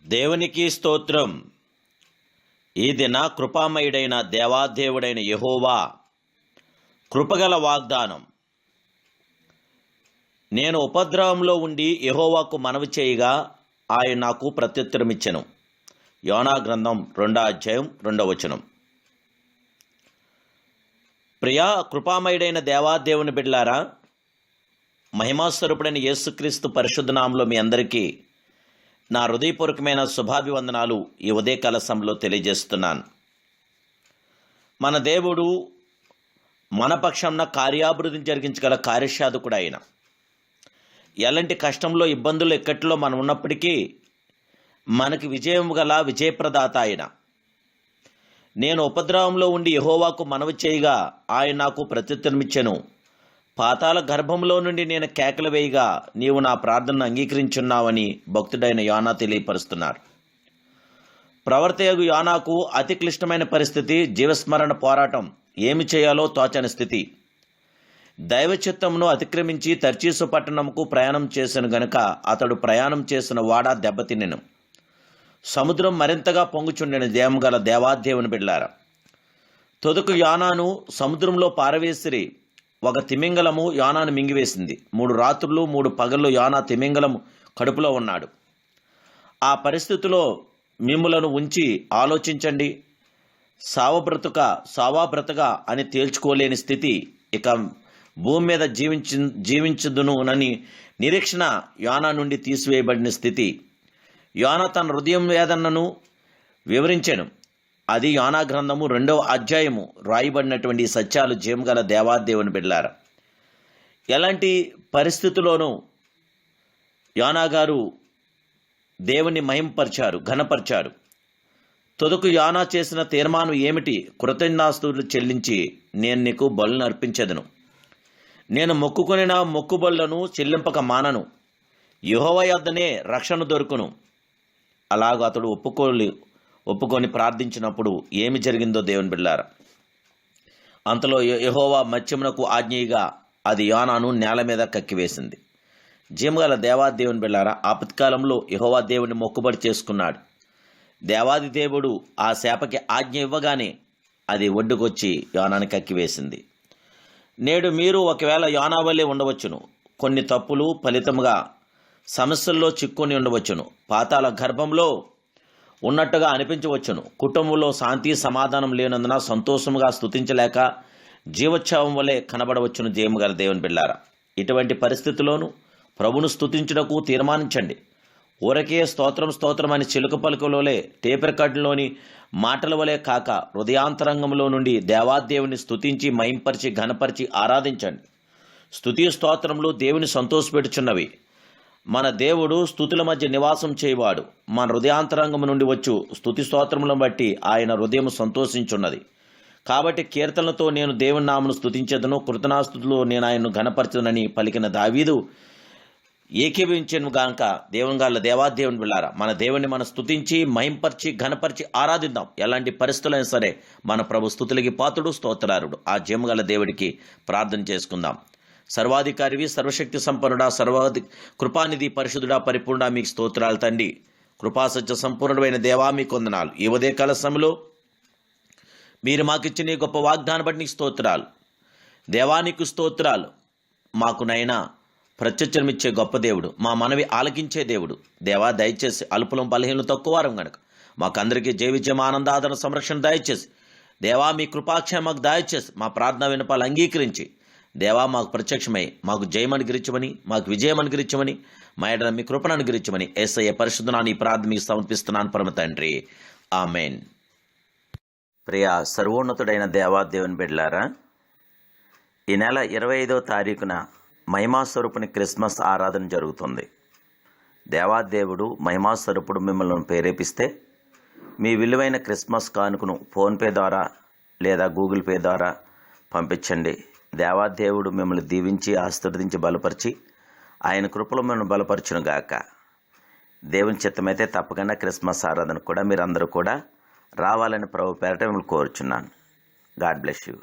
దేవునికి స్తోత్రం. ఈ దిన కృపామయుడైన దేవాదేవుడైన యెహోవా కృపగల వాగ్దానం. నేను ఉపద్రవంలో ఉండి యెహోవాకు మనవి చేయగా ఆయన నాకు ప్రత్యుత్తరమిచ్చెను. యోనా గ్రంథం 2:2. ప్రియా కృపామయుడైన దేవాదేవుని బిడ్డలారా, మహిమాస్వరూపుడైన యేసుక్రీస్తు పరిశుద్ధ నామములో మీ అందరికీ నా హృదయపూర్వకమైన శుభాభివందనాలు ఈ ఉదయకాల సమయంలో తెలియజేస్తున్నాను. మన దేవుడు మన పక్షంన కార్యాభివృద్ధిని జరిగించగల కార్యసాధకుడు ఆయన. ఎలాంటి కష్టంలో, ఇబ్బందులు, ఇక్కట్లో మనం ఉన్నప్పటికీ మనకి విజయం గల విజయప్రదాత ఆయన. నేను ఉపద్రవంలో ఉండి యెహోవాకు మనవి చేయగా ఆయన నాకు ప్రత్యుత్తరమిచ్చెను. పాతాళ గర్భంలో నుండి నేను కేకలు వేయగా నీవు నా ప్రార్థనను అంగీకరించున్నావని భక్తుడైన యోనా తెలియపరుస్తున్నారు. ప్రవర్తయగు యోనాకు అతి క్లిష్టమైన పరిస్థితి, జీవస్మరణ పోరాటం, ఏమి చేయాలో తోచని స్థితి. దైవ చిత్తమును అతిక్రమించి తర్చీసు పట్టణంకు ప్రయాణం చేసిన గనుక అతడు ప్రయాణం చేసిన వాడ దెబ్బతినెను. సముద్రం మరింతగా పొంగుచుండెను. దేమగల దేవాదేవుని బిడ్డలారా, తొదకు యోనాను సముద్రంలో పారవేసిరి. ఒక తిమింగలము యోనాను మింగివేసింది. 3 రాత్రులు 3 పగళ్ళు యోనా తిమింగలము కడుపులో ఉన్నాడు. ఆ పరిస్థితిలో మిమ్ములను ఉంచి ఆలోచించండి. సావా బ్రతుక అని తేల్చుకోలేని స్థితి. ఇక భూమి మీద జీవించుదునునని నిరీక్షణ యోనా నుండి తీసివేయబడిన స్థితి. యోనా తన హృదయం వేదనను వివరించెను. అది యోనా గ్రంథము 2వ అధ్యాయము రాయబడినటువంటి సత్యాలు. జీవగల దేవాదేవుని బిడ్డలారా, ఎలాంటి పరిస్థితుల్లోనూ యోనా గారు దేవుని మహింపరిచారు, ఘనపరిచారు. తొదకు యోనా చేసిన తీర్మానం ఏమిటి? కృతజ్ఞతాస్తుతులు చెల్లించి నేను నీకు బలులను అర్పించెదను. నేను మొక్కుకొనిన మొక్కుబళ్లను చెల్లింపక మానను. యెహోవా యొద్దనే రక్షణ దొరుకును. అలాగ అతడు ఒప్పుకొని ప్రార్థించినప్పుడు ఏమి జరిగిందో దేవుని బిడ్డలారా, అంతలో యెహోవా మత్స్యమునకు ఆజ్ఞగా అది యోనాను నేల మీద కక్కివేసింది. జీవగల దేవాదేవుని బిడ్డలారా, ఆపత్కాలంలో యెహోవా దేవుని మొక్కుబడి చేసుకున్నాడు. దేవాది దేవుడు ఆ శాపకి ఆజ్ఞ ఇవ్వగానే అది ఒడ్డుకొచ్చి యోనాను కక్కివేసింది. నేడు మీరు ఒకవేళ యోనా వలె ఉండవచ్చును. కొన్ని తప్పులు ఫలితముగా సమస్యల్లో చిక్కుని ఉండవచ్చును. పాతాళ గర్భంలో ఉన్నట్టుగా అనిపించవచ్చును. కుటుంబంలో శాంతి సమాధానం లేనందున సంతోషముగా స్తుతించలేక జీవోత్సవం వలె కనబడవచ్చును. జయముగల దేవుని బిడ్డలారా, ఇటువంటి పరిస్థితుల్లోనూ ప్రభును స్తుతించుటకు తీర్మానించండి. ఊరకే స్తోత్రం స్తోత్రం అని చిలుక పలుకులోలే టేప్ రికార్డులోని మాటల వలె కాక హృదయాంతరంగంలో నుండి దేవాదేవుని స్తుతించి మహింపరిచి ఘనపరిచి ఆరాధించండి. స్తుతి స్తోత్రములు దేవుని సంతోషపెట్టుచున్నవి. మన దేవుడు స్తుతుల మధ్య నివాసం చేయవాడు. మన హృదయాంతరంగము నుండి వచ్చు స్తుతి స్తోత్రములను బట్టి ఆయన హృదయం సంతోషించున్నది. కాబట్టి కీర్తనలతో నేను దేవుని నామను స్తుతించెదను, కృతజ్ఞతాస్తుతులు నేను ఆయన్ను ఘనపరచునని పలికిన దావీదు ఏకీభవించెను గాక. దేవుని గాళ్ళ దేవాదేవుని బిళ్ళారా, మన దేవుని మనం స్తుతించి మహింపరిచి ఘనపరిచి ఆరాధిద్దాం. ఎలాంటి పరిస్థితులైనా సరే మన ప్రభు స్తుతులకి పాత్రుడు, స్తోత్రారుడు ఆ జీవగల దేవుడికి ప్రార్థన చేసుకుందాం. సర్వాధికారివి, సర్వశక్తి సంపన్నుడా, కృపానిధి, పరిశుద్ధుడా, పరిపూర్ణ మీకు స్తోత్రాలు తండ్రి. కృపాసత్య సంపూర్ణమైన దేవా మీకు వందనాలు. ఈ ఉదయకాల సమయంలో మీరు మాకిచ్చిన ఈ గొప్ప వాగ్దానం బట్టి నీకు స్తోత్రాలు. దేవానికి స్తోత్రాలు. మాకు నైనా ప్రత్యుత్తరమిచ్చే గొప్ప దేవుడు, మా మనవి ఆలకించే దేవుడు. దేవా దయచేసి అల్పులం బలహీనలు తక్కువ వారం గనక మాకందరికీ జయవిజయం ఆనందాదరణ సంరక్షణ దయచేసి దేవా మీ కృపాక్షేమకు దయచేసి మా ప్రార్థన వినపాలు అంగీకరించి దేవా మాకు ప్రత్యక్షమై మాకు జయం అనుగ్రహించమని, మాకు విజయం అనుగ్రహించమని, మా ఎడల మీ కృపను అనుగ్రహించమని యేసయ్య పరిశుద్ధనాన్ని ఈ ప్రార్థన మీకు సమర్పిస్తున్నాను పరమ తండ్రి, ఆమెన్. ప్రియ సర్వోన్నతుడైన దేవాదేవుని బిడ్డలారా, ఈ నెల 25వ తారీఖున మహిమాస్వరూపుని క్రిస్మస్ ఆరాధన జరుగుతుంది. దేవాదేవుడు మహిమాస్వరూపుడు మిమ్మల్ని ప్రేరేపిస్తే మీ విలువైన క్రిస్మస్ కానుకను ఫోన్పే ద్వారా లేదా గూగుల్ పే ద్వారా పంపించండి. దేవాదేవుడు మిమ్మల్ని దీవించి ఆశీర్వదించి బలపరిచి ఆయన కృపలో మిమ్మల్ని బలపరచునుగాక. దేవుని చిత్తమైతే తప్పకుండా క్రిస్మస్ ఆరాధన కూడా మీరందరూ కూడా రావాలని ప్రభు పేరట మిమ్మల్ని కోరుచున్నాను. God bless you.